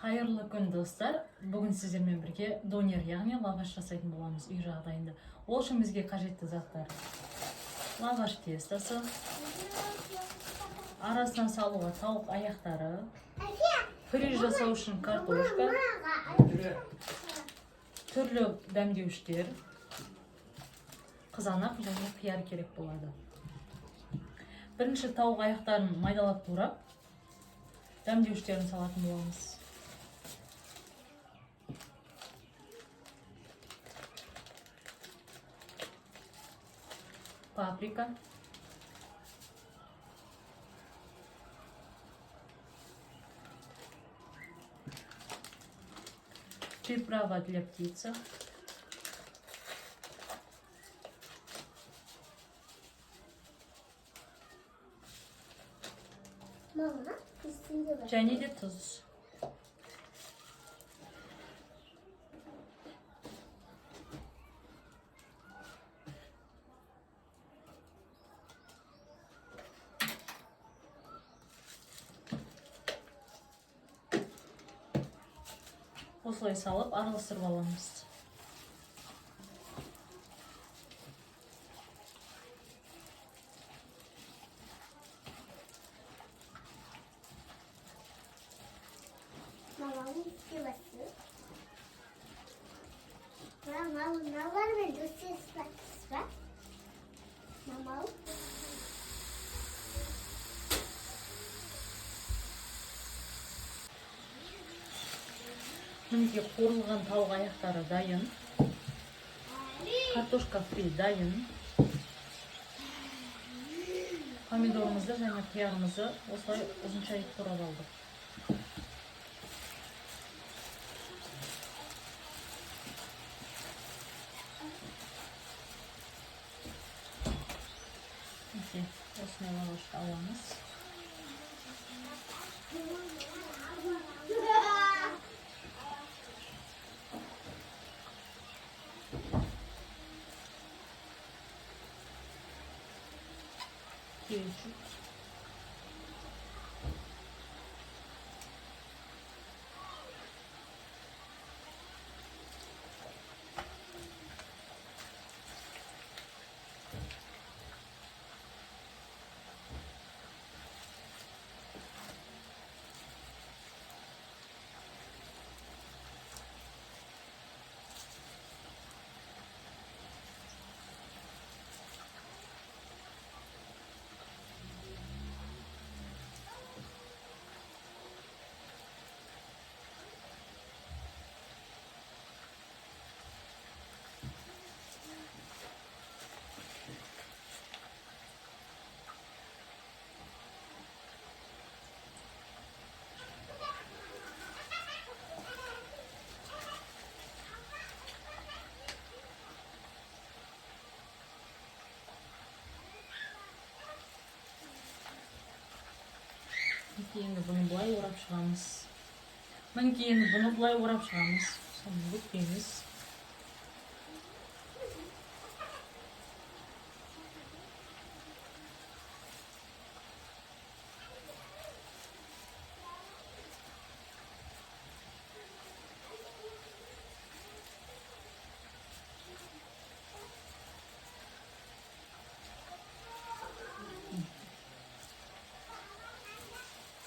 Қайырлы күн достар. Бүгін сіздермен бірге донер, яғни лаваш жасайтын боламыз үй жағдайында. Ол үшін бізге қажетті заттар: лаваш тестасы, арасына салуға тауық аяқтары, пюре жасау үшін картошка, түрлі дәмдеуіштер, қызанақ және қияр керек болады. Бірінші тауық аяқтарын майдалап турап, дәмдеуіштерін салатын боламыз. Паприка, приправа для птицы, және де тұз. Осылай салып араластырып аламыз. Мінекей қуырылған тауық аяқтары дайын. Картошка фри дайын. Помидорымызды және қиярымызды осылай ұзынша етіп турап алдық. Осындай лавашты аламыз. Кетчуп, енді бұны бұлай орап шығамыз. Мінекей енді бұны бұлай орап шығамыз. Соны бүкпейміз.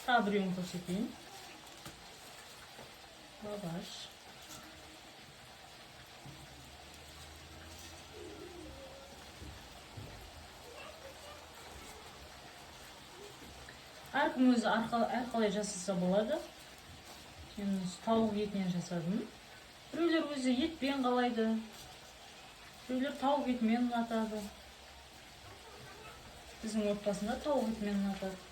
Тағы біреуін көрсетейін. Лаваш. Әркім өзі әрқалай жасаса болады. Мен тауық етінен жасадым. Біреулер өзі етпен қалайды. Біреулер тауық етімен ұнатады. Біздің отбасында тауық етімен ұнатады.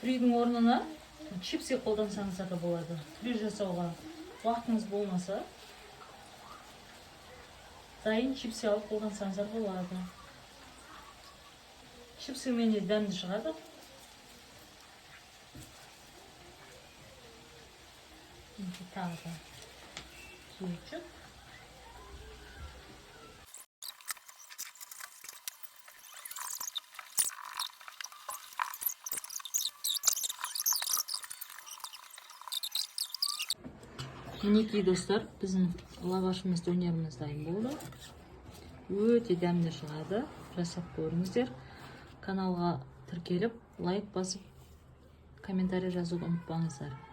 Пюредің орнына чипсы қолдансаңыз да болады. Пюре жасауға уақытыңыз болмаса, дайын чипсы алып қолдансаңыздар болады. Чипсымен де дәмді шығады. Тағы да кетчуп. Мінекей достар, біздің лавашымыз дөнеріміз дайын болды. Өте дәмді шығады. Жасап көріңіздер. Каналға тіркеліп, лайк басып, комментарий жазуды ұмытпаңыздар.